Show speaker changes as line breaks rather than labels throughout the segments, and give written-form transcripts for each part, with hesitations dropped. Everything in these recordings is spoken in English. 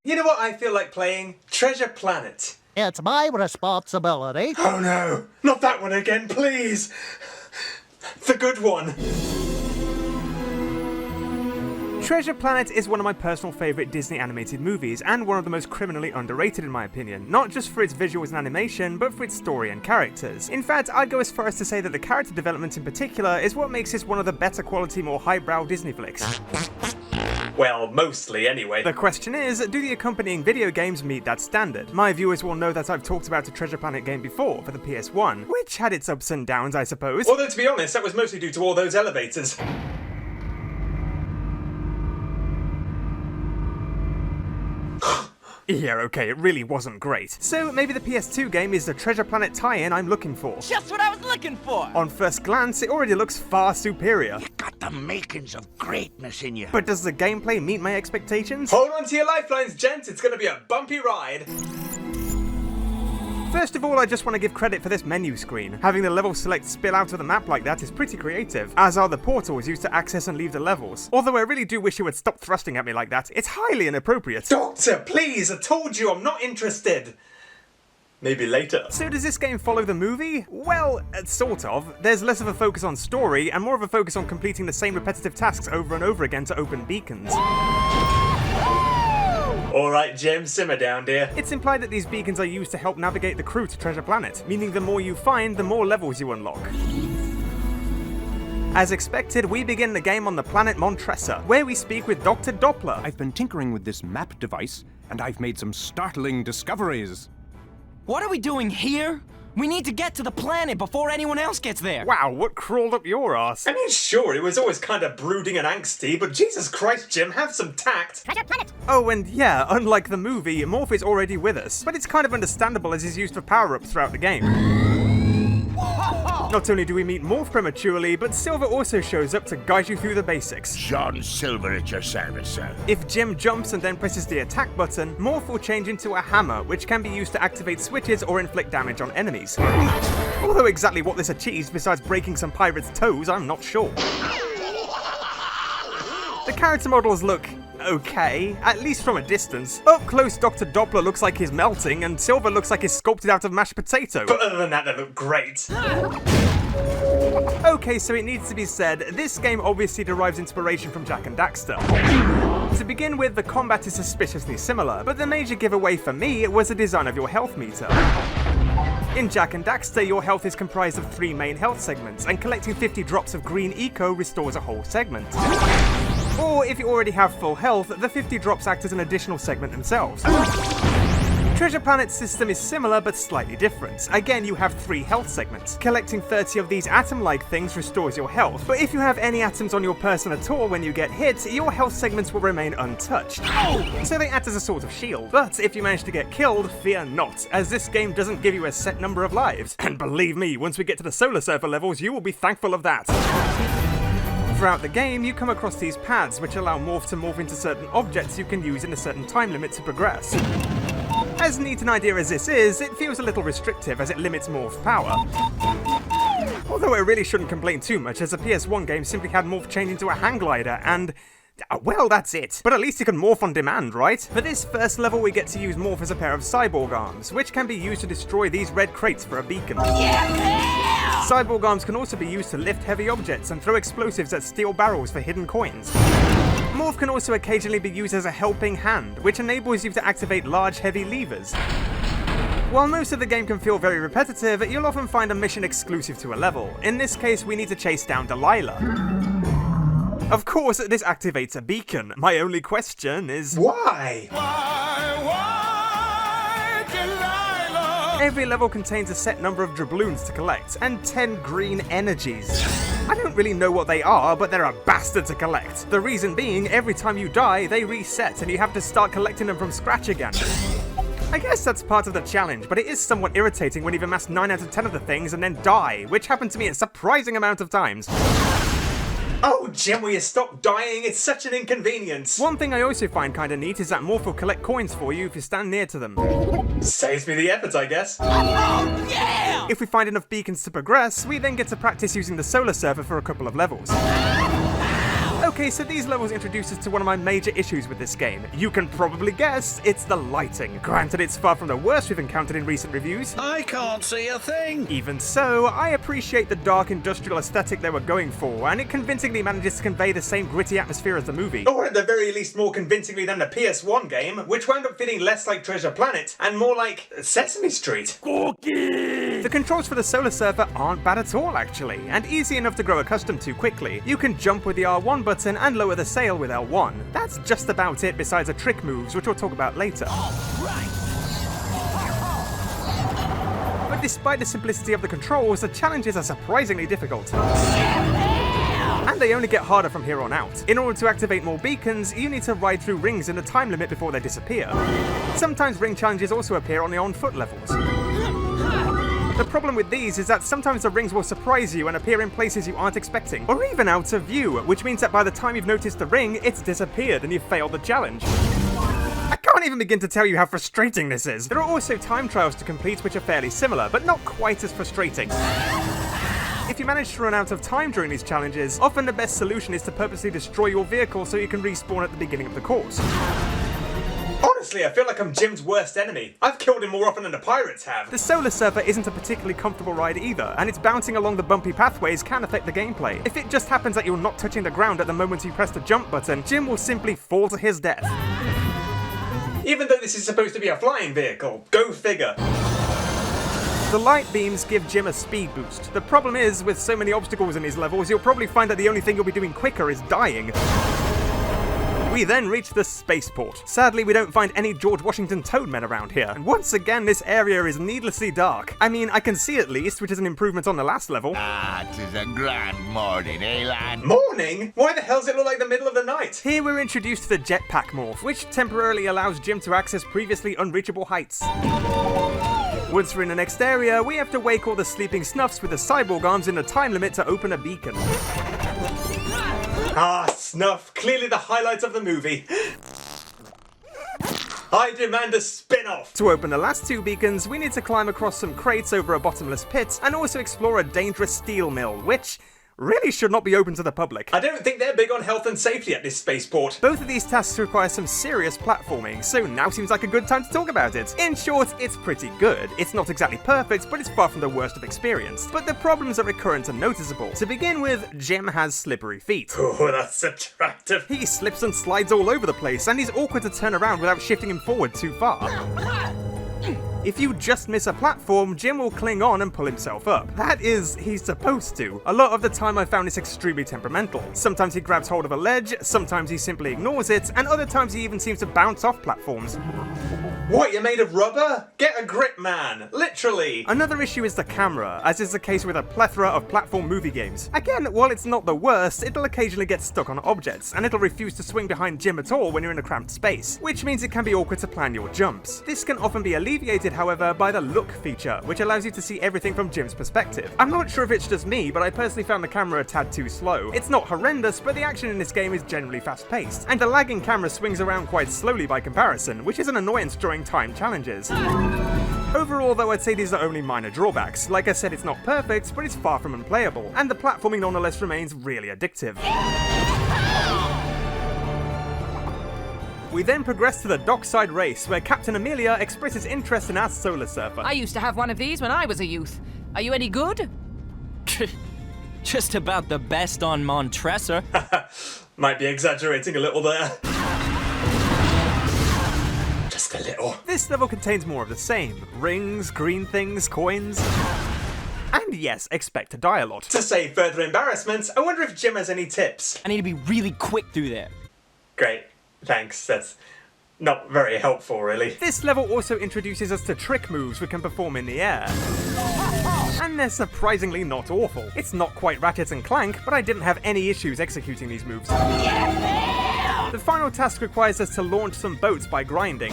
You know what I feel like playing? Treasure Planet.
It's my responsibility.
Oh no, not that one again, please. The good one. Treasure Planet is one of my personal favourite Disney animated movies, and one of the most criminally underrated in my opinion, not just for its visuals and animation, but for its story and characters. In fact, I'd go as far as to say that the character development in particular is what makes this one of the better quality, more highbrow Disney flicks. Well, mostly anyway. The question is, do the accompanying video games meet that standard? My viewers will know that I've talked about a Treasure Planet game before for the PS1, which had its ups and downs, I suppose. Although, to be honest, that was mostly due to all those elevators. Yeah, okay, it really wasn't great. So maybe the PS2 game is the Treasure Planet tie-in I'm looking for.
Just what I was looking for!
On first glance, it already looks far superior.
You got the makings of greatness in you.
But does the gameplay meet my expectations? Hold on to your lifelines, gents, it's gonna be a bumpy ride. First of all, I just want to give credit for this menu screen. Having the level select spill out of the map like that is pretty creative, as are the portals used to access and leave the levels. Although I really do wish you would stop thrusting at me like that, it's highly inappropriate. Doctor, please, I told you I'm not interested. Maybe later. So does this game follow the movie? Well, sort of. There's less of a focus on story, and more of a focus on completing the same repetitive tasks over and over again to open beacons. Alright, Jim, simmer down, dear. It's implied that these beacons are used to help navigate the crew to Treasure Planet, meaning the more you find, the more levels you unlock. As expected, we begin the game on the planet Montressa, where we speak with Dr. Doppler.
I've been tinkering with this map device, and I've made some startling discoveries.
What are we doing here? We need to get to the planet before anyone else gets there.
Wow, what crawled up your ass? I mean, sure, it was always kind of brooding and angsty, but Jesus Christ, Jim, have some tact.
Treasure Planet!
Oh, and yeah, unlike the movie, Morph is already with us, but it's kind of understandable as he's used for power-ups throughout the game. Not only do we meet Morph prematurely, but Silver also shows up to guide you through the basics.
John Silver at your service, sir.
If Jim jumps and then presses the attack button, Morph will change into a hammer, which can be used to activate switches or inflict damage on enemies. Although exactly what this achieves besides breaking some pirates' toes, I'm not sure. The character models look okay, at least from a distance. Up close, Dr. Doppler looks like he's melting, and Silver looks like he's sculpted out of mashed potato. But other than that, they look great. Okay, so it needs to be said, this game obviously derives inspiration from Jak and Daxter. To begin with, the combat is suspiciously similar, but the major giveaway for me was the design of your health meter. In Jak and Daxter, your health is comprised of 3 main health segments, and collecting 50 drops of green eco restores a whole segment. Or, if you already have full health, the 50 drops act as an additional segment themselves. Treasure Planet's system is similar but slightly different. Again, you have 3 health segments. Collecting 30 of these atom-like things restores your health, but if you have any atoms on your person at all when you get hit, your health segments will remain untouched. So they act as a sort of shield. But if you manage to get killed, fear not, as this game doesn't give you a set number of lives. And believe me, once we get to the Solar Surfer levels, you will be thankful of that. Throughout the game, you come across these paths which allow Morph to morph into certain objects you can use in a certain time limit to progress. As neat an idea as this is, it feels a little restrictive as it limits Morph's power. Although I really shouldn't complain too much, as the PS1 game simply had Morph change into a hang glider and... well, that's it. But at least you can morph on demand, right? For this first level, we get to use Morph as a pair of cyborg arms, which can be used to destroy these red crates for a beacon.
Yeah!
Cyborg arms can also be used to lift heavy objects and throw explosives at steel barrels for hidden coins. Morph can also occasionally be used as a helping hand, which enables you to activate large, heavy levers. While most of the game can feel very repetitive, you'll often find a mission exclusive to a level. In this case, we need to chase down Delilah. Of course, this activates a beacon. My only question is... why?
Why, Delilah?
Every level contains a set number of doubloons to collect, and 10 green energies. I don't really know what they are, but they're a bastard to collect. The reason being, every time you die, they reset, and you have to start collecting them from scratch again. I guess that's part of the challenge, but it is somewhat irritating when you've amassed 9 out of 10 of the things and then die, which happened to me a surprising amount of times. Oh, Jim, will you stop dying? It's such an inconvenience. One thing I also find kinda neat is that Morph will collect coins for you if you stand near to them. Saves me the effort, I guess.
Oh, yeah!
If we find enough beacons to progress, we then get to practice using the Solar Surfer for a couple of levels. Okay, Okay, so these levels introduce us to one of my major issues with this game. You can probably guess, it's the lighting. Granted, it's far from the worst we've encountered in recent reviews.
I can't see a thing.
Even so, I appreciate the dark industrial aesthetic they were going for, and it convincingly manages to convey the same gritty atmosphere as the movie. Or at the very least more convincingly than the PS1 game, which wound up feeling less like Treasure Planet and more like Sesame Street. The controls for the Solar Surfer aren't bad at all actually, and easy enough to grow accustomed to quickly. You can jump with the R1 button and lower the sail with L1. That's just about it besides the trick moves, which we'll talk about later. But despite the simplicity of the controls, the challenges are surprisingly difficult. And they only get harder from here on out. In order to activate more beacons, you need to ride through rings in a time limit before they disappear. Sometimes ring challenges also appear on the on-foot levels. The problem with these is that sometimes the rings will surprise you and appear in places you aren't expecting, or even out of view, which means that by the time you've noticed the ring, it's disappeared and you've failed the challenge. I can't even begin to tell you how frustrating this is. There are also time trials to complete which are fairly similar, but not quite as frustrating. If you manage to run out of time during these challenges, often the best solution is to purposely destroy your vehicle so you can respawn at the beginning of the course. Honestly, I feel like I'm Jim's worst enemy. I've killed him more often than the pirates have. The Solar Surfer isn't a particularly comfortable ride either, and its bouncing along the bumpy pathways can affect the gameplay. If it just happens that you're not touching the ground at the moment you press the jump button, Jim will simply fall to his death. Even though this is supposed to be a flying vehicle, go figure. The light beams give Jim a speed boost. The problem is, with so many obstacles in these levels, you'll probably find that the only thing you'll be doing quicker is dying. We then reach the spaceport. Sadly, we don't find any George Washington Toadmen around here, and once again this area is needlessly dark. I mean, I can see at least, which is an improvement on the last level.
Ah, 'tis a grand morning, eh, lad?
Morning? Why the hell does it look like the middle of the night? Here we're introduced to the jetpack morph, which temporarily allows Jim to access previously unreachable heights. Once we're in the next area, we have to wake all the sleeping Snuffs with the cyborg arms in a time limit to open a beacon. Ah, Snuff, clearly the highlight of the movie. I demand a spin-off! To open the last two beacons, we need to climb across some crates over a bottomless pit, and also explore a dangerous steel mill, which really should not be open to the public. I don't think they're big on health and safety at this spaceport. Both of these tasks require some serious platforming, so now seems like a good time to talk about it. In short, it's pretty good. It's not exactly perfect, but it's far from the worst I've experienced. But the problems are recurrent and noticeable. To begin with, Jim has slippery feet. Oh, that's attractive. He slips and slides all over the place, and he's awkward to turn around without shifting him forward too far. If you just miss a platform, Jim will cling on and pull himself up. That is, he's supposed to. A lot of the time I found this extremely temperamental. Sometimes he grabs hold of a ledge, sometimes he simply ignores it, and other times he even seems to bounce off platforms. What, you're made of rubber? Get a grip, man! Literally! Another issue is the camera, as is the case with a plethora of platform movie games. Again, while it's not the worst, it'll occasionally get stuck on objects, and it'll refuse to swing behind Jim at all when you're in a cramped space, which means it can be awkward to plan your jumps. This can often be alleviated, however, by the look feature, which allows you to see everything from Jim's perspective. I'm not sure if it's just me, but I personally found the camera a tad too slow. It's not horrendous, but the action in this game is generally fast-paced, and the lagging camera swings around quite slowly by comparison, which is an annoyance during time challenges. Overall, though, I'd say these are only minor drawbacks. Like I said, it's not perfect, but it's far from unplayable, and the platforming nonetheless remains really addictive. We then progress to the Dockside race, where Captain Amelia expresses interest in our Solar Surfer.
I used to have one of these when I was a youth. Are you any good?
Just about the best on Montresor.
Might be exaggerating a little there. Just a little. This level contains more of the same. Rings, green things, coins. And yes, expect to die a lot. To save further embarrassment, I wonder if Jim has any tips.
I need to be really quick through there.
Great. Thanks, that's not very helpful, really. This level also introduces us to trick moves we can perform in the air. And they're surprisingly not awful. It's not quite Ratchet and Clank, but I didn't have any issues executing these moves. The final task requires us to launch some boats by grinding.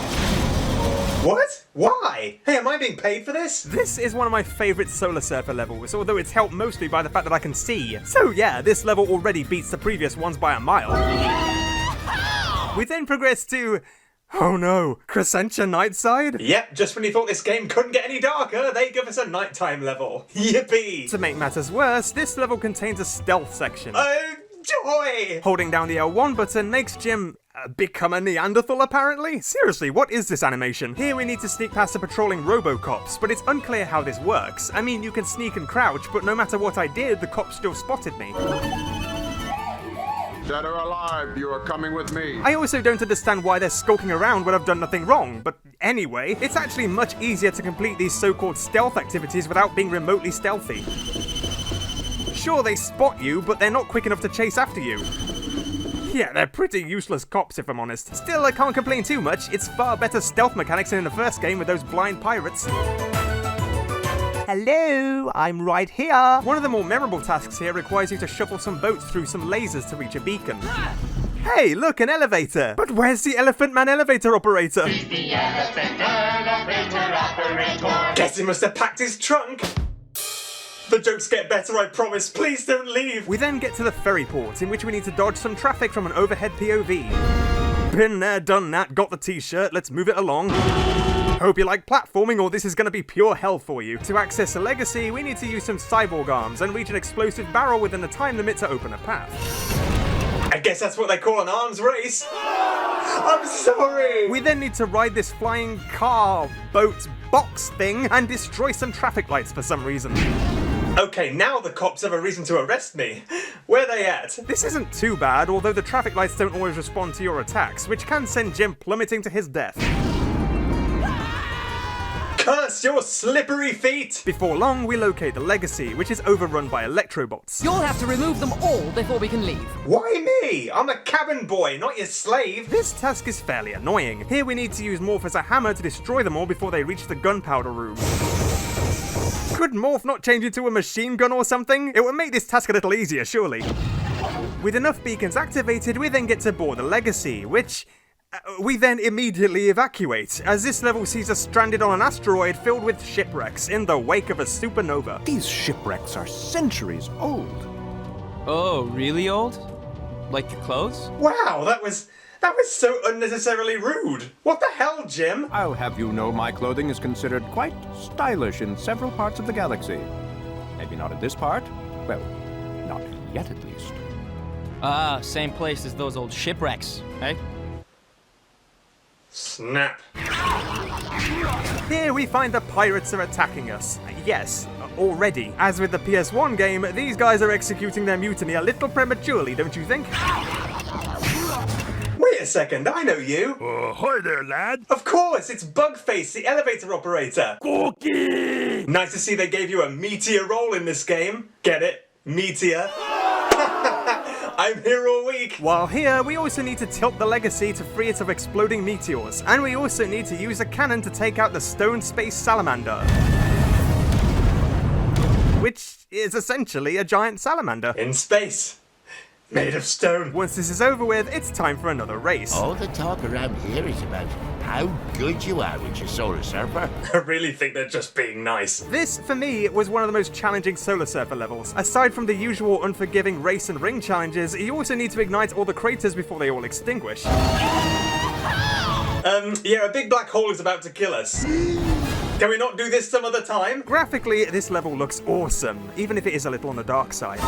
What? Why? Hey, am I being paid for this? This is one of my favourite Solar Surfer levels, although it's helped mostly by the fact that I can see. So yeah, this level already beats the previous ones by a mile. We then progress to, oh no, Crescentia Nightside? Yep, just when you thought this game couldn't get any darker, they give us a nighttime level. Yippee! To make matters worse, this level contains a stealth section. joy! Holding down the L1 button makes Jim become a Neanderthal, apparently? Seriously, what is this animation? Here we need to sneak past the patrolling Robocops, but it's unclear how this works. I mean, you can sneak and crouch, but no matter what I did, the cops still spotted me.
Dead or alive, you are coming with me.
I also don't understand why they're skulking around when I've done nothing wrong, but anyway, it's actually much easier to complete these so-called stealth activities without being remotely stealthy. Sure, they spot you, but they're not quick enough to chase after you. Yeah, they're pretty useless cops if I'm honest. Still, I can't complain too much. It's far better stealth mechanics than in the first game with those blind pirates. Hello, I'm right here. One of the more memorable tasks here requires you to shuffle some boats through some lasers to reach a beacon. Hey, look, an elevator! But where's the Elephant Man elevator operator?
He's the elephant elevator operator.
Guess he must have packed his trunk. The jokes get better, I promise. Please don't leave. We then get to the ferry port, in which we need to dodge some traffic from an overhead POV. Been there, done that, got the t-shirt, let's move it along. Hope you like platforming or this is gonna be pure hell for you. To access a legacy, we need to use some cyborg arms and reach an explosive barrel within a time limit to open a path. I guess that's what they call an arms race. I'm sorry. We then need to ride this flying car, boat, box thing and destroy some traffic lights for some reason. Okay, now the cops have a reason to arrest me. Where are they at? This isn't too bad, although the traffic lights don't always respond to your attacks, which can send Jim plummeting to his death. Curse your slippery feet! Before long, we locate the legacy, which is overrun by electrobots.
You'll have to remove them all before we can leave.
Why me? I'm a cabin boy, not your slave. This task is fairly annoying. Here we need to use Morph as a hammer to destroy them all before they reach the gunpowder room. Could Morph not change into a machine gun or something? It would make this task a little easier, surely. With enough beacons activated, we then get to board the legacy, which we then immediately evacuate, as this level sees us stranded on an asteroid filled with shipwrecks in the wake of a supernova.
These shipwrecks are centuries old.
Oh, really old? Like your clothes?
Wow, that was so unnecessarily rude. What the hell, Jim?
I'll have you know my clothing is considered quite stylish in several parts of the galaxy. Maybe not in this part. Well, not yet at least.
Ah, same place as those old shipwrecks, eh?
Snap. Here we find the pirates are attacking us. Yes, already. As with the PS1 game, these guys are executing their mutiny a little prematurely, don't you think? Wait a second, I know you.
Hi there, lad.
Of course, it's Bugface, the elevator operator. Corky! Nice to see they gave you a meteor role in this game. Get it? Meteor. I'm here all week. While here, we also need to tilt the legacy to free it of exploding meteors, and we also need to use a cannon to take out the stone space salamander, which is essentially a giant salamander in space. Made of stone. Once this is over with, it's time for another race.
All the talk around here is about how good you are with your solar surfer.
I really think they're just being nice. This, for me, was one of the most challenging Solar Surfer levels. Aside from the usual unforgiving race and ring challenges, you also need to ignite all the craters before they all extinguish. Yeah, a big black hole is about to kill us. Can we not do this some other time? Graphically, this level looks awesome, even if it is a little on the dark side.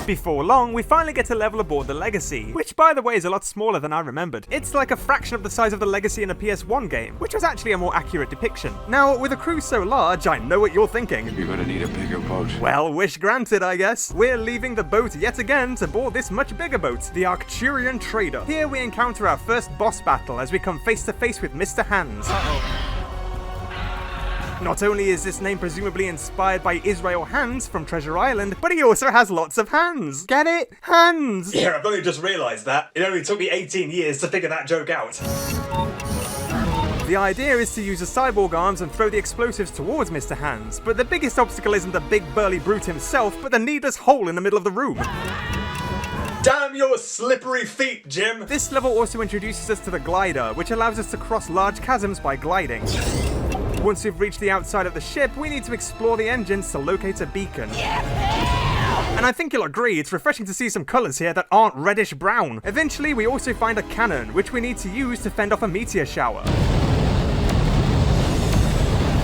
Before long, we finally get to level aboard the Legacy, which by the way is a lot smaller than I remembered. It's like a fraction of the size of the Legacy in a PS1 game, which was actually a more accurate depiction. Now, with a crew so large, I know what you're thinking.
You're gonna need a bigger boat.
Well, wish granted, I guess. We're leaving the boat yet again to board this much bigger boat, the Arcturian Trader. Here we encounter our first boss battle as we come face to face with Mr. Hands. Not only is this name presumably inspired by Israel Hands from Treasure Island, but he also has lots of hands. Get it? Hands! Yeah, I've only just realised that. It only took me 18 years to figure that joke out. The idea is to use the cyborg arms and throw the explosives towards Mr. Hands, but the biggest obstacle isn't the big burly brute himself, but the needless hole in the middle of the room. Damn your slippery feet, Jim! This level also introduces us to the glider, which allows us to cross large chasms by gliding. Once we've reached the outside of the ship, we need to explore the engines to locate a beacon. And I think you'll agree, it's refreshing to see some colours here that aren't reddish-brown. Eventually, we also find a cannon, which we need to use to fend off a meteor shower.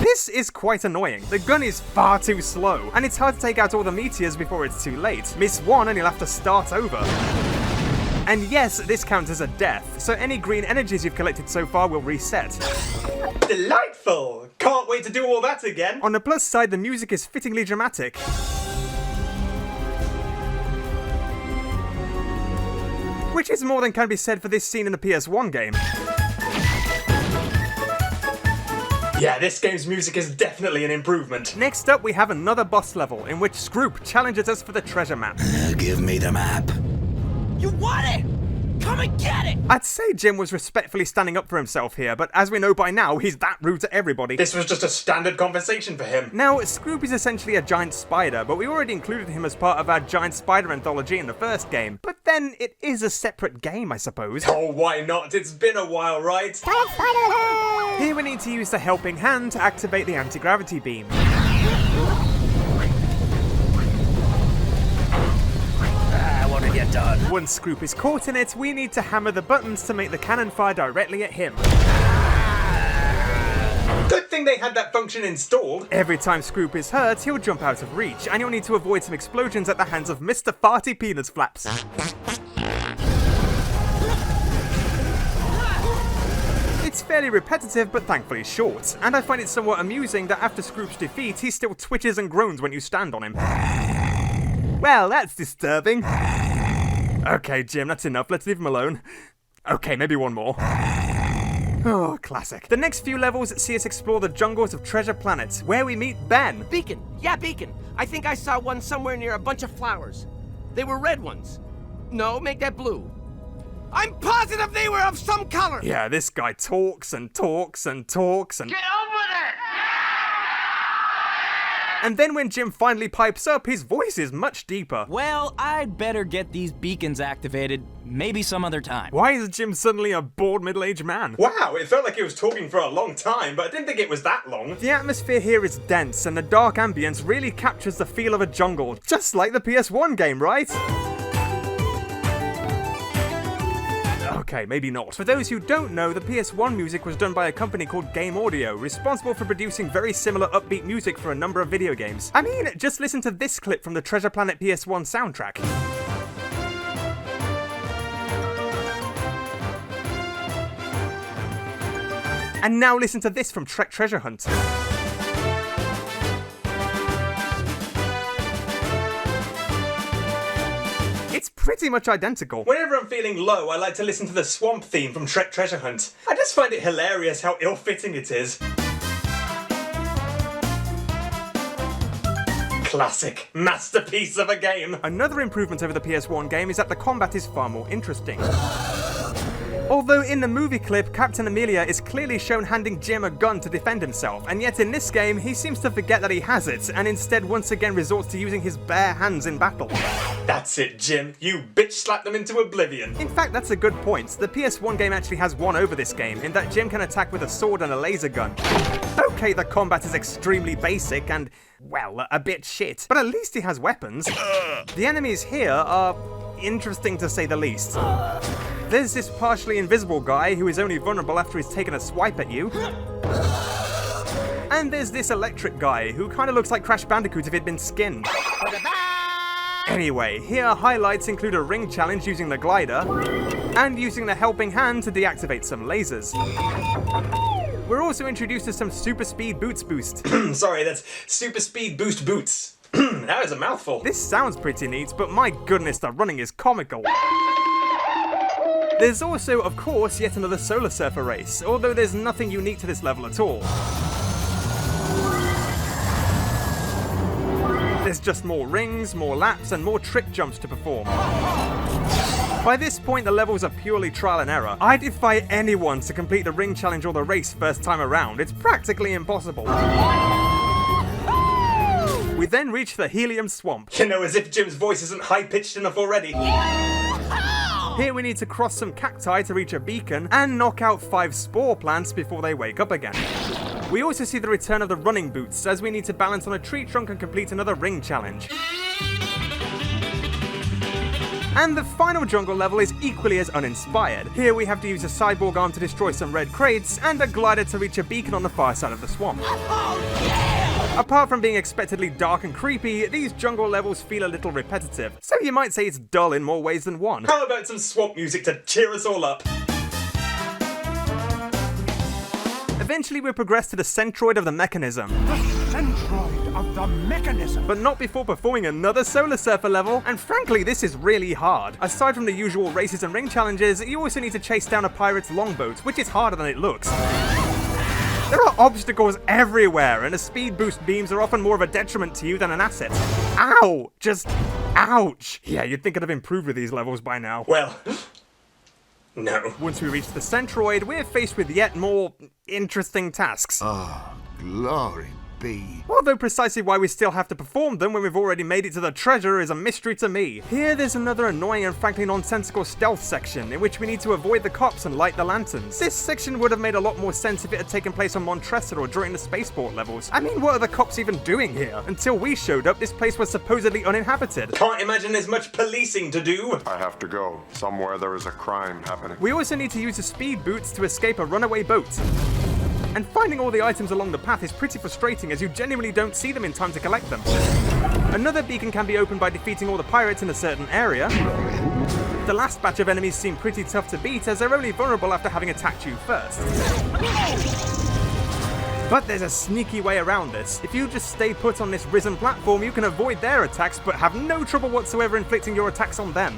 This is quite annoying. The gun is far too slow, and it's hard to take out all the meteors before it's too late. Miss one and you'll have to start over. And yes, this counts as a death, so any green energies you've collected so far will reset.
Delightful! Can't wait to do all that again!
On the plus side, the music is fittingly dramatic. Which is more than can be said for this scene in the PS1 game.
Yeah, this game's music is definitely an improvement.
Next up, we have another boss level, in which Scroop challenges us for the treasure map.
Give me the map.
You want it? Come and get it!
I'd say Jim was respectfully standing up for himself here, but as we know by now, he's that rude to everybody.
This was just a standard conversation for him.
Now, Scroop is essentially a giant spider, but we already included him as part of our giant spider anthology in the first game. But then, it is a separate game, I suppose.
Oh, why not? It's been a while, right?
Here we need to use the helping hand to activate the anti-gravity beam.
What have you done?
Once Scroop is caught in it, we need to hammer the buttons to make the cannon fire directly at him.
Good thing they had that function installed.
Every time Scroop is hurt, he'll jump out of reach, and you'll need to avoid some explosions at the hands of Mr. Farty Penis Flaps. It's fairly repetitive, but thankfully short, and I find it somewhat amusing that after Scroop's defeat, he still twitches and groans when you stand on him. Well, that's disturbing. Okay, Jim, that's enough. Let's leave him alone. Okay, maybe one more. Oh, classic. The next few levels see us explore the jungles of Treasure Planet, where we meet Ben.
Beacon. Yeah, Beacon. I think I saw one somewhere near a bunch of flowers. They were red ones. No, make that blue. I'm positive they were of some color!
Yeah, this guy talks and talks and talks and...
Get over there!
And then when Jim finally pipes up, his voice is much deeper.
Well, I'd better get these beacons activated, maybe some other time.
Why is Jim suddenly a bored middle-aged man?
Wow, it felt like he was talking for a long time, but I didn't think it was that long.
The atmosphere here is dense, and the dark ambience really captures the feel of a jungle, just like the PS1 game, right? Okay, maybe not. For those who don't know, the PS1 music was done by a company called Game Audio, responsible for producing very similar upbeat music for a number of video games. I mean, just listen to this clip from the Treasure Planet PS1 soundtrack. And now listen to this from Trek Treasure Hunt. It's pretty much identical.
Whenever I'm feeling low, I like to listen to the swamp theme from Trek Treasure Hunt. I just find it hilarious how ill-fitting it is. Classic. Masterpiece of a game.
Another improvement over the PS1 game is that the combat is far more interesting. Although in the movie clip, Captain Amelia is clearly shown handing Jim a gun to defend himself, and yet in this game, he seems to forget that he has it, and instead once again resorts to using his bare hands in battle.
That's it, Jim. You bitch slapped them into oblivion.
In fact, that's a good point. The PS1 game actually has one over this game, in that Jim can attack with a sword and a laser gun. Okay, the combat is extremely basic and, well, a bit shit, but at least he has weapons. The enemies here are interesting to say the least. There's this partially invisible guy who is only vulnerable after he's taken a swipe at you. And there's this electric guy who kind of looks like Crash Bandicoot if he'd been skinned. Anyway, here highlights include a ring challenge using the glider, and using the helping hand to deactivate some lasers. We're also introduced to some super speed boots boost.
Sorry, that's super speed boost boots. That is a mouthful.
This sounds pretty neat, but my goodness, the running is comical. There's also, of course, yet another Solar Surfer race, although there's nothing unique to this level at all. There's just more rings, more laps, and more trick jumps to perform. By this point, the levels are purely trial and error. I defy anyone to complete the ring challenge or the race first time around. It's practically impossible. We then reach the Helium Swamp.
You know, as if Jim's voice isn't high-pitched enough already.
Here we need to cross some cacti to reach a beacon and knock out 5 spore plants before they wake up again. We also see the return of the running boots as we need to balance on a tree trunk and complete another ring challenge. And the final jungle level is equally as uninspired. Here we have to use a cyborg arm to destroy some red crates, and a glider to reach a beacon on the far side of the swamp. Apart from being expectedly dark and creepy, these jungle levels feel a little repetitive, so you might say it's dull in more ways than one.
How about some swamp music to cheer us all up?
Eventually we progress to the Centroid of the mechanism.
The Centroid of the mechanism.
But not before performing another Solar Surfer level, and frankly this is really hard. Aside from the usual races and ring challenges, you also need to chase down a pirate's longboat, which is harder than it looks. There are obstacles everywhere, and the speed boost beams are often more of a detriment to you than an asset. Ow! Just ouch! Yeah, you'd think I'd have improved with these levels by now.
Well, no.
Once we reach the Centroid, we're faced with yet more interesting tasks.
Glory be.
Although precisely why we still have to perform them when we've already made it to the treasure is a mystery to me. Here there's another annoying and frankly nonsensical stealth section in which we need to avoid the cops and light the lanterns. This section would have made a lot more sense if it had taken place on Montressa or during the spaceport levels. I mean, what are the cops even doing here? Until we showed up, this place was supposedly uninhabited.
Can't imagine there's much policing to do.
I have to go. Somewhere there is a crime happening.
We also need to use the speed boots to escape a runaway boat. And finding all the items along the path is pretty frustrating as you genuinely don't see them in time to collect them. Another beacon can be opened by defeating all the pirates in a certain area. The last batch of enemies seem pretty tough to beat as they're only vulnerable after having attacked you first. But there's a sneaky way around this. If you just stay put on this risen platform, you can avoid their attacks but have no trouble whatsoever inflicting your attacks on them.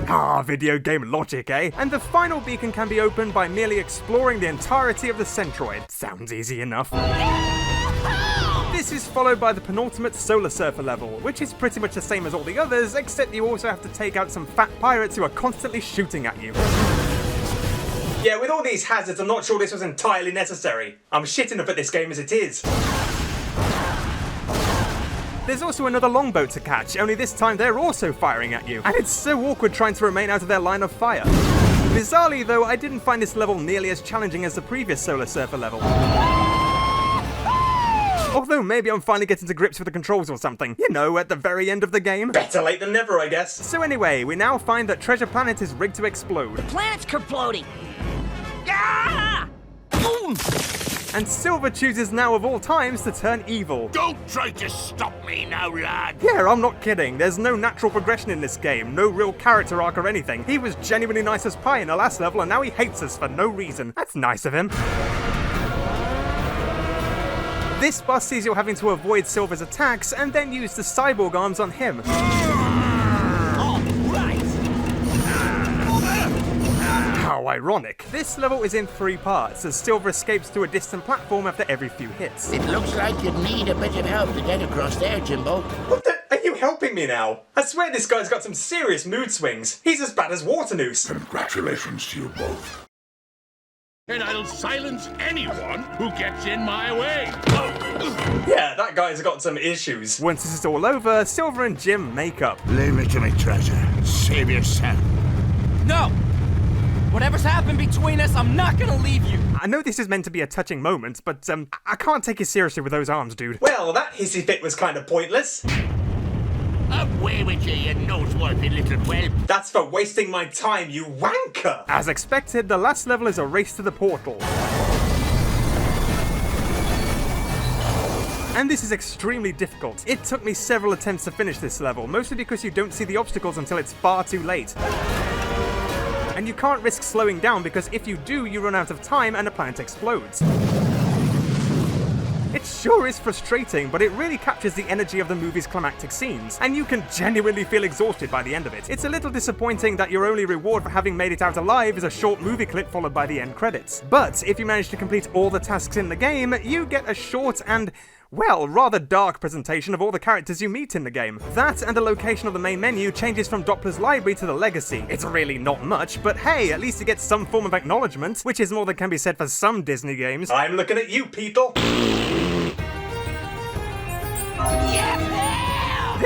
Ah, video game logic, eh? And the final beacon can be opened by merely exploring the entirety of the Centroid. Sounds easy enough. This is followed by the penultimate Solar Surfer level, which is pretty much the same as all the others, except you also have to take out some fat pirates who are constantly shooting at you.
Yeah, with all these hazards, I'm not sure this was entirely necessary. I'm shit enough at this game as it is.
There's also another longboat to catch, only this time they're also firing at you, and it's so awkward trying to remain out of their line of fire. Bizarrely though, I didn't find this level nearly as challenging as the previous Solar Surfer level. Although maybe I'm finally getting to grips with the controls or something, you know, at the very end of the game.
Better late than never, I guess.
So anyway, we now find that Treasure Planet is rigged to explode.
Planet's kerploding.
Ah! Boom!
And Silver chooses now of all times to turn evil.
Don't try to stop me now, lad.
Yeah, I'm not kidding. There's no natural progression in this game, no real character arc or anything. He was genuinely nice as pie in the last level and now he hates us for no reason. That's nice of him. This boss sees you having to avoid Silver's attacks and then use the cyborg arms on him. How ironic. This level is in 3 parts, as Silver escapes to a distant platform after every few hits.
It looks like you need a bit of help to get across there, Jimbo.
What the? Are you helping me now? I swear this guy's got some serious mood swings. He's as bad as Waternoose.
Congratulations to you both.
And I'll silence anyone who gets in my way.
Yeah, that guy's got some issues.
Once this is all over, Silver and Jim make up.
Leave it to me, Treasure. Save yourself.
No! Whatever's happened between us, I'm not gonna leave you.
I know this is meant to be a touching moment, but I can't take you seriously with those arms, dude.
Well, that hissy fit was kind of pointless.
Away with you, you nose-worthy little whelp.
That's for wasting my time, you wanker!
As expected, the last level is a race to the portal. And this is extremely difficult. It took me several attempts to finish this level, mostly because you don't see the obstacles until it's far too late. And you can't risk slowing down because if you do, you run out of time and the planet explodes. It sure is frustrating, but it really captures the energy of the movie's climactic scenes, and you can genuinely feel exhausted by the end of it. It's a little disappointing that your only reward for having made it out alive is a short movie clip followed by the end credits. But if you manage to complete all the tasks in the game, you get a short and, well, rather dark presentation of all the characters you meet in the game. That and the location of the main menu changes from Doppler's library to the Legacy. It's really not much, but hey, at least you get some form of acknowledgement, which is more than can be said for some Disney games.
I'm looking at you, Peetle.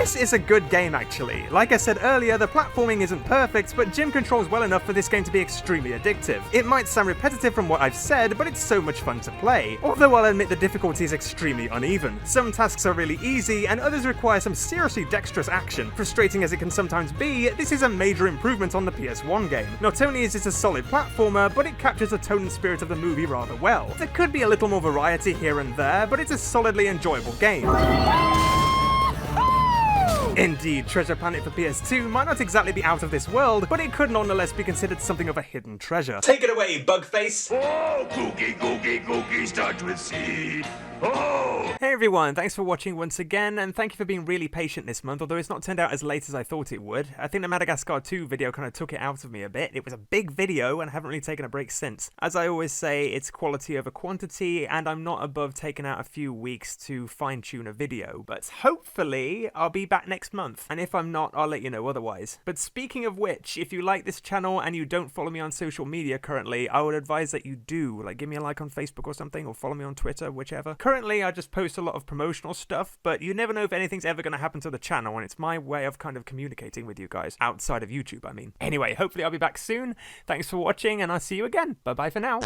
This is a good game actually. Like I said earlier, the platforming isn't perfect, but Jim controls well enough for this game to be extremely addictive. It might sound repetitive from what I've said, but it's so much fun to play. Although I'll admit the difficulty is extremely uneven. Some tasks are really easy, and others require some seriously dexterous action. Frustrating as it can sometimes be, this is a major improvement on the PS1 game. Not only is it a solid platformer, but it captures the tone and spirit of the movie rather well. There could be a little more variety here and there, but it's a solidly enjoyable game. Indeed, Treasure Planet for PS2 might not exactly be out of this world, but it could nonetheless be considered something of a hidden treasure.
Take it away, Bugface!
Oh, cookie, starts with C. Oh!
Hey everyone, thanks for watching once again, and thank you for being really patient this month, although it's not turned out as late as I thought it would. I think the Madagascar 2 video kind of took it out of me a bit. It was a big video, and I haven't really taken a break since. As I always say, it's quality over quantity, and I'm not above taking out a few weeks to fine-tune a video, but hopefully I'll be back next month, and if I'm not, I'll let you know otherwise. But speaking of which, if you like this channel and you don't follow me on social media currently, I would advise that you do. Like, give me a like on Facebook or something, or follow me on Twitter, whichever. Currently, I just post a lot of promotional stuff, but you never know if anything's ever going to happen to the channel, and it's my way of kind of communicating with you guys, outside of YouTube, I mean. Anyway, hopefully I'll be back soon. Thanks for watching, and I'll see you again. Bye-bye for now.